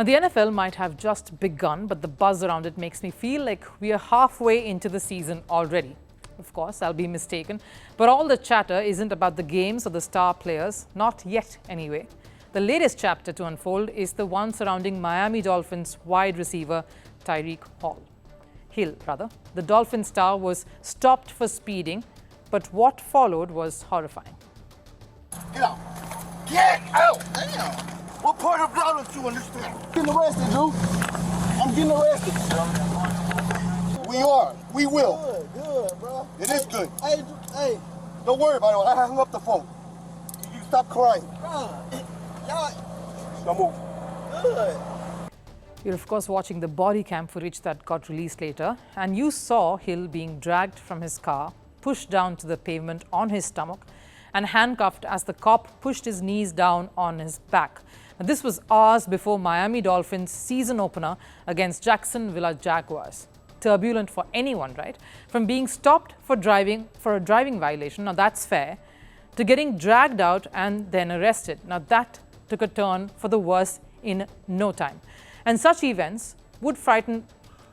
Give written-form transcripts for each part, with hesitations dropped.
Now, the NFL might have just begun, but the buzz around it makes me feel like we are halfway into the season already. Of course, I'll be mistaken, but all the chatter isn't about the games or the star players, not yet anyway. The latest chapter to unfold is the one surrounding Miami Dolphins wide receiver Tyreek Hill. The Dolphin star was stopped for speeding, but what followed was horrifying. Get out! Get out! Damn! What part of law don't you understand? I'm getting arrested, dude. I'm getting arrested. We are. We will. Good, bro. It is good. Hey. Don't worry about it. I hung up the phone. You stop crying. Bro, y'all. Don't move. Good. You're of course watching the body cam footage that got released later, and you saw Hill being dragged from his car, pushed down to the pavement on his stomach, and handcuffed as the cop pushed his knees down on his back. Now, this was hours before Miami Dolphins' season opener against Jacksonville Jaguars. Turbulent for anyone, right? From being stopped for a driving violation, now that's fair, to getting dragged out and then arrested. Now that took a turn for the worse in no time. And such events would frighten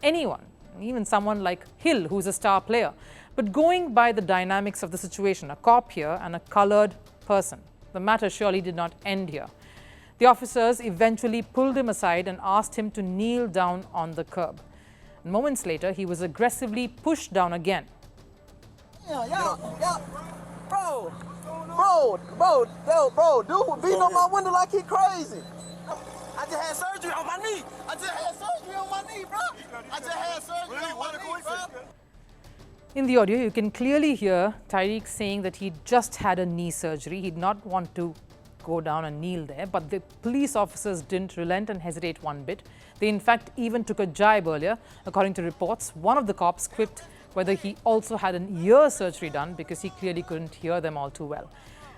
anyone, even someone like Hill, who's a star player. But going by the dynamics of the situation, a cop here and a colored person, the matter surely did not end here. The officers eventually pulled him aside and asked him to kneel down on the curb. And moments later, he was aggressively pushed down again. Yeah, bro, dude, beating on my window like he crazy. I just had surgery on my knee. bro. I just had surgery on my knee, bro. In the audio, you can clearly hear Tyreek saying that he just had a knee surgery. He'd not want to go down and kneel there, but the police officers didn't relent and hesitate one bit. They in fact even took a jibe earlier. According to reports, one of the cops quipped whether he also had an ear surgery done because he clearly couldn't hear them all too well.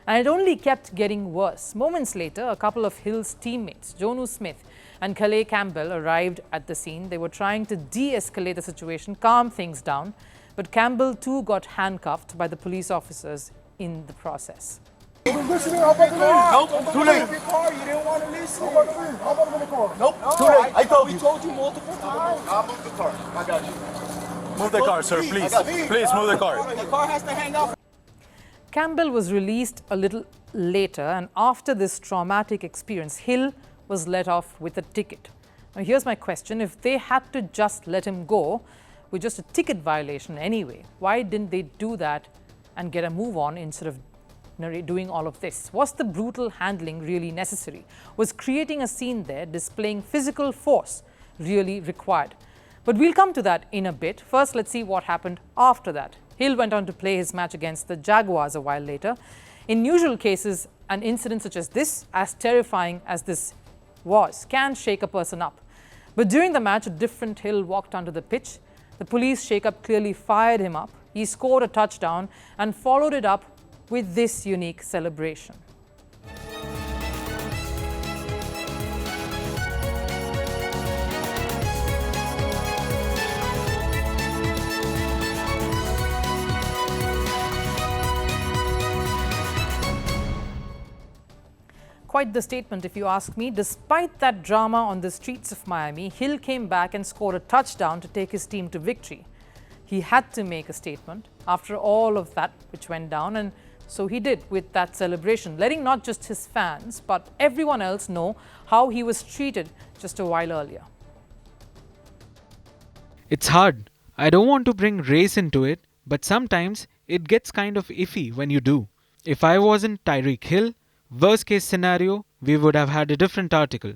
And it only kept getting worse. Moments later, a couple of Hill's teammates, Jonu Smith and Calais Campbell, arrived at the scene. They were trying to de-escalate the situation, calm things down, but Campbell too got handcuffed by the police officers in the process. Nope, too late. You didn't want to listen. Nope, too late. I told you. We told you multiple times. I'll move the car. I got you. Move the car, sir, please. Please move the car. The car has to hang up. Campbell was released a little later, and after this traumatic experience, Hill was let off with a ticket. Now, here's my question. If they had to just let him go with just a ticket violation anyway, why didn't they do that and get a move on instead of doing all of this? Was the brutal handling really necessary? Was creating a scene there, displaying physical force, really required? But we'll come to that in a bit. First, let's see what happened after that. Hill went on to play his match against the Jaguars a while later. In usual cases, an incident such as this, as terrifying as this was, can shake a person up. But during the match, a different Hill walked onto the pitch. The police shake-up clearly fired him up. He scored a touchdown and followed it up with this unique celebration. Quite the statement, if you ask me. Despite that drama on the streets of Miami, Hill came back and scored a touchdown to take his team to victory. He had to make a statement after all of that which went down, and so he did with that celebration, letting not just his fans but everyone else know how he was treated just a while earlier. It's hard. I don't want to bring race into it, but sometimes it gets kind of iffy when you do. If I wasn't Tyreek Hill, worst case scenario, we would have had a different article.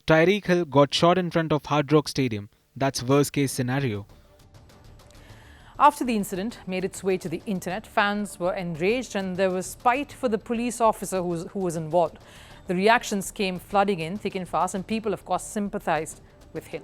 Tyreek Hill got shot in front of Hard Rock Stadium. That's worst case scenario. After the incident made its way to the internet, fans were enraged and there was spite for the police officer who was involved. The reactions came flooding in thick and fast, and people, of course, sympathized with Hill.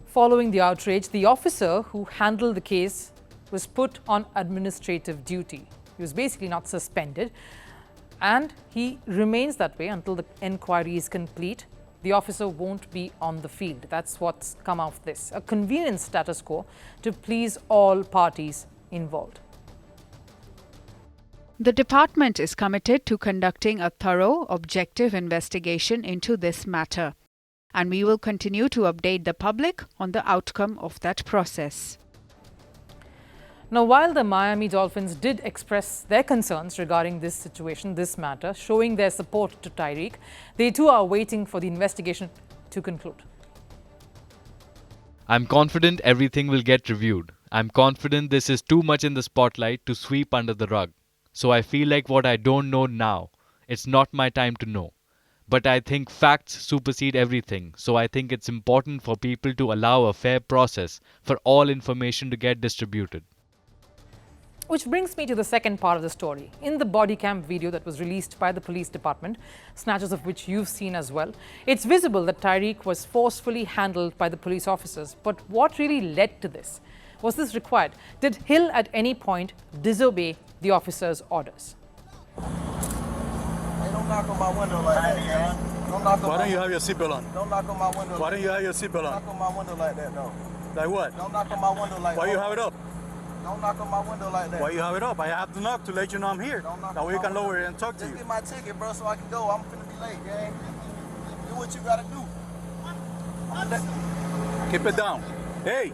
Following the outrage, the officer who handled the case was put on administrative duty. He was basically not suspended, and he remains that way until the inquiry is complete. the officer won't be on the field. That's what's come out of this. A convenient status quo to please all parties involved. The department is committed to conducting a thorough, objective investigation into this matter, and we will continue to update the public on the outcome of that process. Now, while the Miami Dolphins did express their concerns regarding this situation, this matter, showing their support to Tyreek, they too are waiting for the investigation to conclude. I'm confident everything will get reviewed. I'm confident this is too much in the spotlight to sweep under the rug. So I feel like what I don't know now, it's not my time to know. But I think facts supersede everything. So I think it's important for people to allow a fair process for all information to get distributed. Which brings me to the second part of the story. In the body cam video that was released by the police department, snatches of which you've seen as well, it's visible that Tyreek was forcefully handled by the police officers. But what really led to this? Was this required? Did Hill at any point disobey the officers' orders? Hey, don't knock on my window like that, man. Don't knock on Why my don't you have your seatbelt on? Don't knock on my window. Why don't you have your seatbelt Don't on? knock on my window like that, though. Like what? Don't knock on my window like that. Why you have it up? Don't knock on my window like that. Why you have it up? I have to knock to let you know I'm here. Don't knock That on way you my can window. lower it and talk to Just you. get my ticket, bro, so I can go. I'm finna be late, gang. Do what you gotta do. Keep it down. Hey!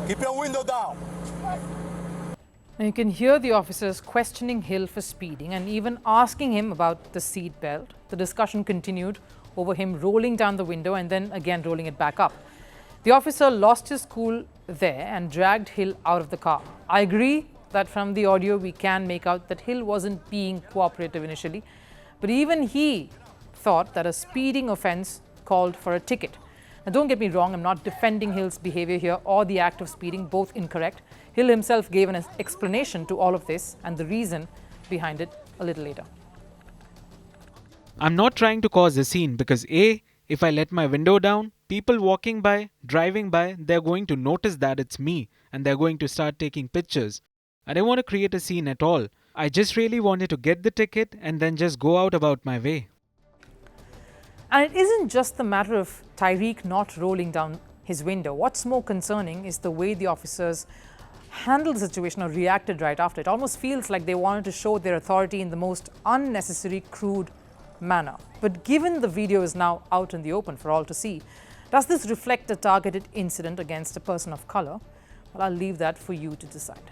Keep your window down. And you can hear the officers questioning Hill for speeding and even asking him about the seat belt. The discussion continued over him rolling down the window and then again rolling it back up. The officer lost his cool there and dragged Hill out of the car. I agree that from the audio we can make out that Hill wasn't being cooperative initially, but even he thought that a speeding offence called for a ticket. Now, don't get me wrong, I'm not defending Hill's behavior here or the act of speeding, both incorrect. Hill himself gave an explanation to all of this and the reason behind it a little later. I'm not trying to cause a scene because A, if I let my window down, people walking by, driving by, they're going to notice that it's me and they're going to start taking pictures. I didn't want to create a scene at all. I just really wanted to get the ticket and then just go out about my way. And it isn't just the matter of Tyreek not rolling down his window. What's more concerning is the way the officers handled the situation or reacted right after. It almost feels like they wanted to show their authority in the most unnecessary, crude manner. But given the video is now out in the open for all to see, does this reflect a targeted incident against a person of color? Well, I'll leave that for you to decide.